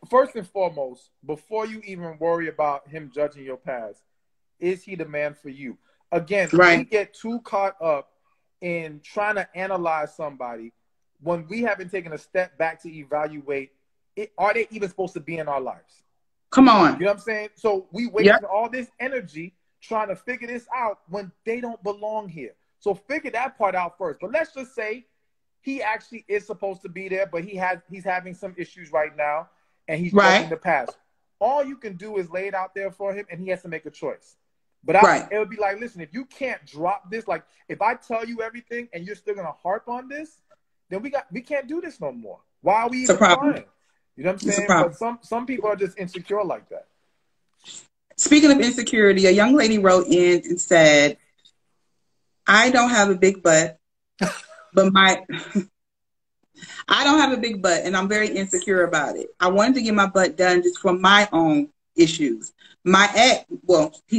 First and foremost, before you even worry about him judging your past, is he the man for you? Again, we get too caught up in trying to analyze somebody when we haven't taken a step back to evaluate it. Are they even supposed to be in our lives? Come on. You know what I'm saying? So we waste all this energy trying to figure this out when they don't belong here. So figure that part out first. But let's just say he actually is supposed to be there, but he's having some issues right now, and he's judging the past. All you can do is lay it out there for him, and he has to make a choice. But it would be like, listen, if you can't drop this, like if I tell you everything and you're still gonna harp on this, then we can't do this no more. Why are we even trying? You know what I'm saying? But some people are just insecure like that. Speaking of insecurity, a young lady wrote in and said, I don't have a big butt, but I don't have a big butt and I'm very insecure about it. I wanted to get my butt done just for my own issues. My ex,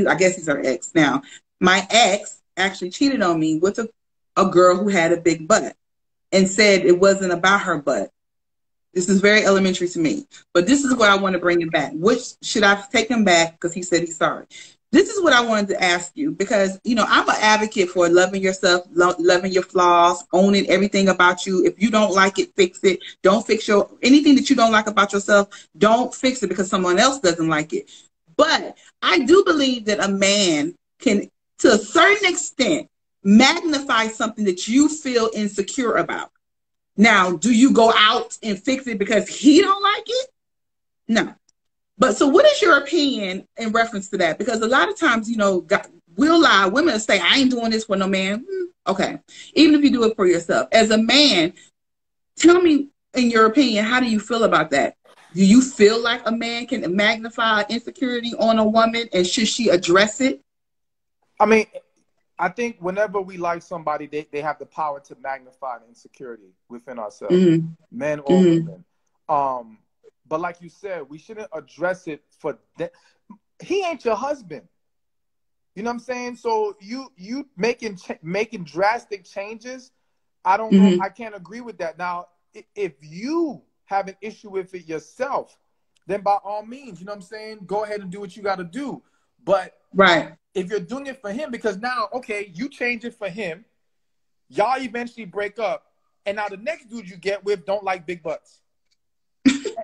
I guess he's her ex now. My ex actually cheated on me with a girl who had a big butt, and said it wasn't about her butt. This is very elementary to me. But this is what I want to bring him back. Which should I take him back because he said he's sorry? This is what I wanted to ask you because, you know, I'm an advocate for loving yourself, loving your flaws, owning everything about you. If you don't like it, fix it. Don't fix anything that you don't like about yourself. Don't fix it because someone else doesn't like it. But I do believe that a man can, to a certain extent, magnify something that you feel insecure about. Now, do you go out and fix it because he don't like it? No. But so what is your opinion in reference to that? Because a lot of times, you know, we'll lie. Women will say, I ain't doing this for no man. Okay. Even if you do it for yourself. As a man, tell me, in your opinion, how do you feel about that? Do you feel like a man can magnify insecurity on a woman, and should she address it? I mean, I think whenever we like somebody, they have the power to magnify the insecurity within ourselves, men or women. But like you said, we shouldn't address it for that. He ain't your husband. You know what I'm saying? So you making drastic changes, I don't know. I can't agree with that. Now, if you have an issue with it yourself, then by all means, you know what I'm saying? Go ahead and do what you got to do. But if you're doing it for him, because now, okay, you change it for him, y'all eventually break up, and now the next dude you get with don't like big butts.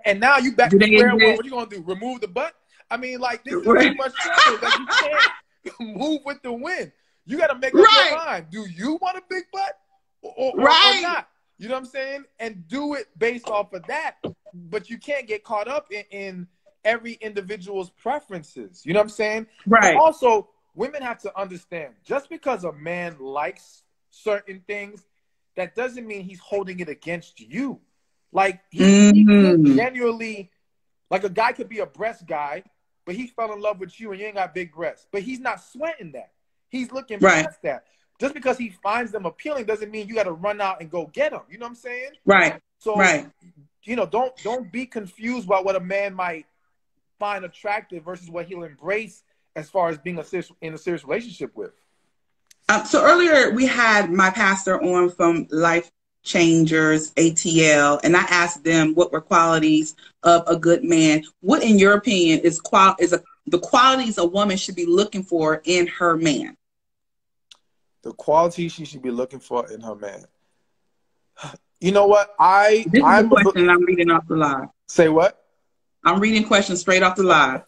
And now you back to square one. What you gonna do? Remove the butt? I mean, like, this is too much trouble. Like, you can't move with the wind. You got to make up your mind. Do you want a big butt or not? You know what I'm saying? And do it based off of that. But you can't get caught up in every individual's preferences. You know what I'm saying? Right. But also, women have to understand, just because a man likes certain things, that doesn't mean he's holding it against you. Like, he could genuinely, like, a guy could be a breast guy, but he fell in love with you and you ain't got big breasts. But he's not sweating that. He's looking past that. Just because he finds them appealing doesn't mean you got to run out and go get them. You know what I'm saying? Right. So, you know, don't be confused about what a man might find attractive versus what he'll embrace as far as being in a serious relationship with. So earlier we had my pastor on from Life Changers, ATL, and I asked them what were qualities of a good man. What, in your opinion, is the qualities a woman should be looking for in her man? The qualities she should be looking for in her man. You know what? I'm reading off the live. Say what? I'm reading questions straight off the live.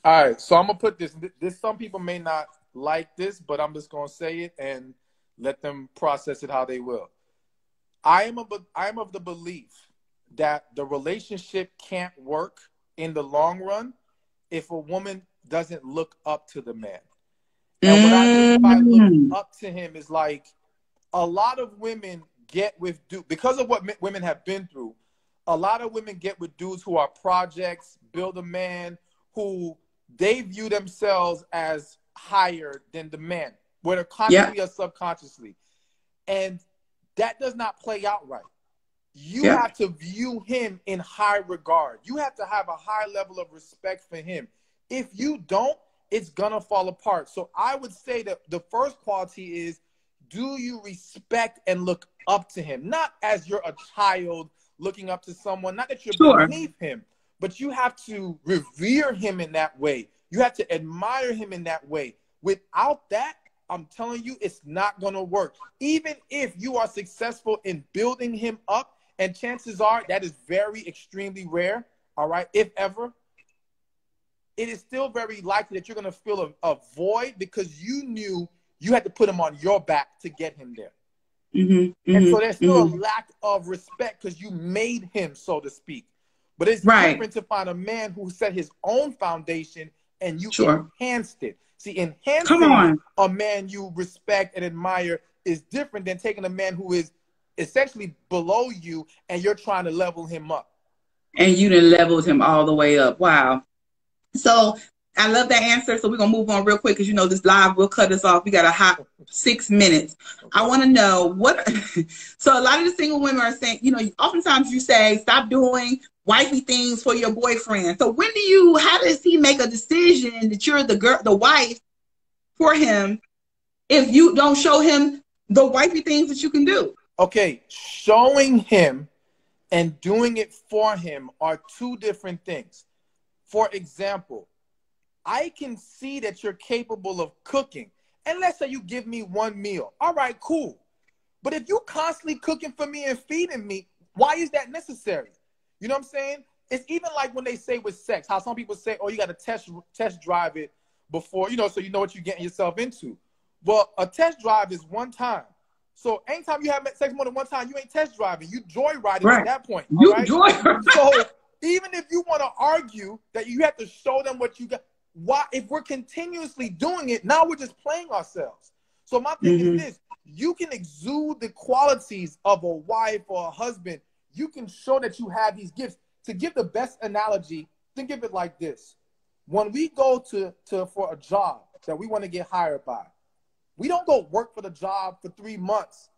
All right, so I'm gonna put this. Some people may not like this, but I'm just gonna say it and let them process it how they will. I am of the belief that the relationship can't work in the long run if a woman doesn't look up to the man. And what I mean by looking up to him is, like, a lot of women get with dudes, because of what women have been through, a lot of women get with dudes who are projects, build a man, who they view themselves as higher than the man, whether consciously or subconsciously. And that does not play out right. You have to view him in high regard. You have to have a high level of respect for him. If you don't, it's gonna fall apart. So I would say that the first quality is, do you respect and look up to him? Not as you're a child looking up to someone, not that you're beneath him, but you have to revere him in that way. You have to admire him in that way. Without that, I'm telling you, it's not going to work. Even if you are successful in building him up, and chances are that is very extremely rare, all right, if ever, it is still very likely that you're going to feel a void because you knew you had to put him on your back to get him there. And so there's still a lack of respect because you made him, so to speak. But it's different to find a man who set his own foundation and you enhanced it. See, enhancing a man you respect and admire is different than taking a man who is essentially below you and you're trying to level him up. And you done leveled him all the way up. Wow. So I love that answer. So we're going to move on real quick because, you know, this live will cut us off. We got a hot 6 minutes. I want to know what. So a lot of the single women are saying, you know, oftentimes you say, stop doing wifey things for your boyfriend. So how does he make a decision that you're the wife for him if you don't show him the wifey things that you can do? Okay, showing him and doing it for him are two different things. For example, I can see that you're capable of cooking. And let's say you give me one meal. All right, cool. But if you're constantly cooking for me and feeding me, why is that necessary? You know what I'm saying? It's even like when they say with sex, how some people say, oh, you got to test drive it before, you know, so you know what you're getting yourself into. Well, a test drive is one time. So anytime you have sex more than one time, you ain't test driving. You joyriding at that point. You right? So even if you want to argue that you have to show them what you got, why? If we're continuously doing it, now we're just playing ourselves. So my thing is this: you can exude the qualities of a wife or a husband. You can show that you have these gifts. To give the best analogy, think of it like this: when we go for a job that we want to get hired by, we don't go work for the job for 3 months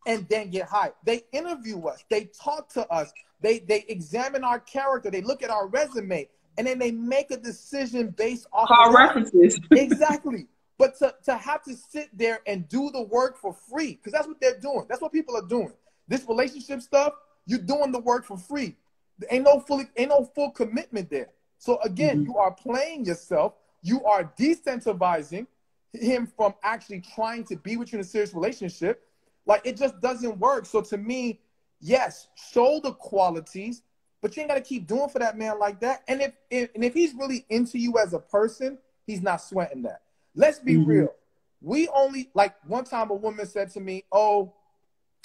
and then get hired. They interview us. They talk to us. They examine our character. They look at our resume, and then they make a decision based off of references. Exactly. But to have to sit there and do the work for free, because that's what they're doing. That's what people are doing. This relationship stuff, you're doing the work for free. There ain't no full commitment there. So again, you are playing yourself. You are decentivizing him from actually trying to be with you in a serious relationship. Like, it just doesn't work. So to me, yes, show the qualities, but you ain't got to keep doing for that man like that. And if he's really into you as a person, he's not sweating that. Let's be real. We only, like, one time a woman said to me, oh,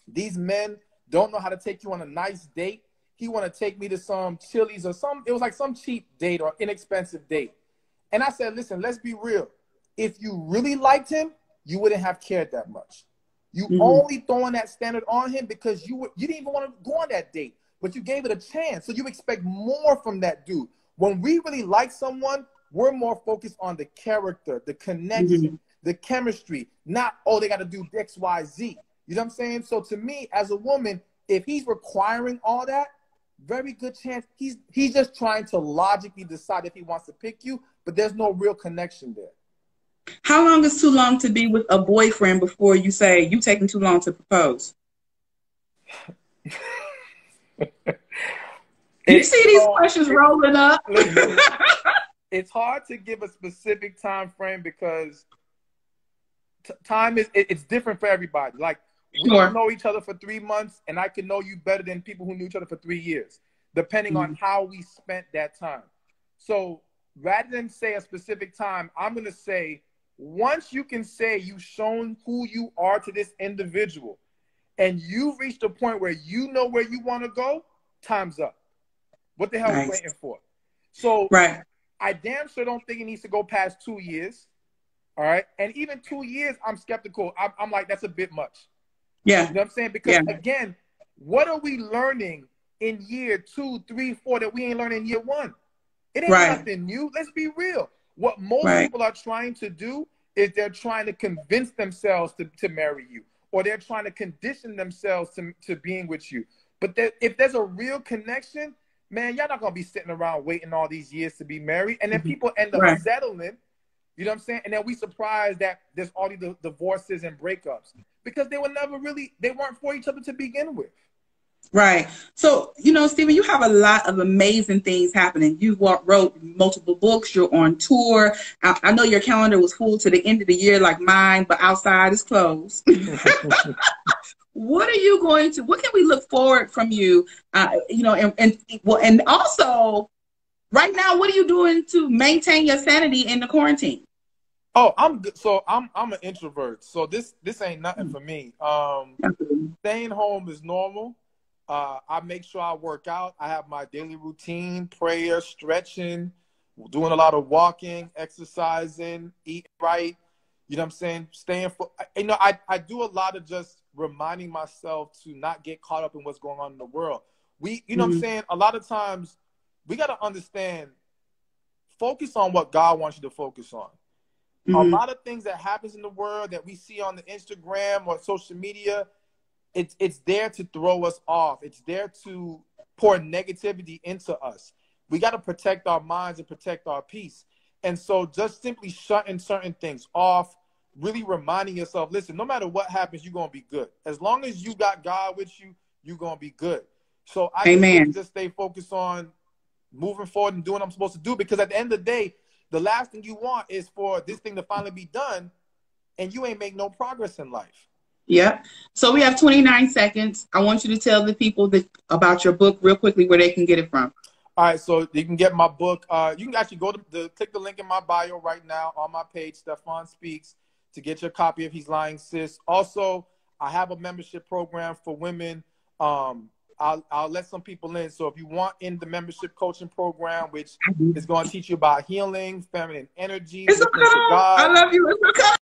these men don't know how to take you on a nice date. He want to take me to some Chili's or it was like some cheap date or inexpensive date. And I said, listen, let's be real. If you really liked him, you wouldn't have cared that much. You only throwing that standard on him because you didn't even want to go on that date, but you gave it a chance. So you expect more from that dude. When we really like someone, we're more focused on the character, the connection, the chemistry, not, oh, they got to do X, Y, Z. You know what I'm saying? So to me, as a woman, if he's requiring all that, very good chance he's just trying to logically decide if he wants to pick you, but there's no real connection there. How long is too long to be with a boyfriend before you say you taking too long to propose? You see these questions rolling up. Listen, it's hard to give a specific time frame because time it's different for everybody. Like, we don't know each other for 3 months, and I can know you better than people who knew each other for 3 years, depending on how we spent that time. So rather than say a specific time, I'm going to say, once you can say you've shown who you are to this individual and you've reached a point where you know where you want to go, time's up. What the hell are we waiting for? So I damn sure don't think it needs to go past 2 years. All right. And even 2 years, I'm skeptical. I'm like, that's a bit much. Yeah. You know what I'm saying? Because again, what are we learning in year 2, 3, 4 that we ain't learning in year 1? It ain't nothing new. Let's be real. What most people are trying to do is they're trying to convince themselves to marry you, or they're trying to condition themselves to being with you. But if there's a real connection, man, y'all not going to be sitting around waiting all these years to be married. And then people end up settling, you know what I'm saying? And then we surprised that there's all these divorces and breakups because they weren't for each other to begin with. Right. So, you know, Stephen, you have a lot of amazing things happening. You wrote multiple books. You're on tour. I know your calendar was full to the end of the year like mine, but outside is closed. What can we look forward from you? You know, and also right now, what are you doing to maintain your sanity in the quarantine? Oh, I'm good. So I'm an introvert. So this ain't nothing for me. Staying home is normal. I make sure I work out. I have my daily routine, prayer, stretching, doing a lot of walking, exercising, eating right. You know what I'm saying? You know, I do a lot of just reminding myself to not get caught up in what's going on in the world. You know what I'm saying? A lot of times we got to understand, focus on what God wants you to focus on. A lot of things that happens in the world that we see on the Instagram or social media, it's there to throw us off. It's there to pour negativity into us. We got to protect our minds and protect our peace. And so just simply shutting certain things off, really reminding yourself, listen, no matter what happens, you're going to be good. As long as you got God with you, you're going to be good. So I just stay focused on moving forward and doing what I'm supposed to do, because at the end of the day, the last thing you want is for this thing to finally be done and you ain't make no progress in life. Yeah. So we have 29 seconds. I want you to tell the people about your book real quickly, where they can get it from. All right. So you can get my book. You can actually go to click the link in my bio right now on my page, Stefan Speaks. to get your copy of He's Lying Sis. Also, I have a membership program for women. I'll let some people in. So if you want in the membership coaching program, which is going to teach you about healing, feminine energy, it's okay. I love you. It's okay.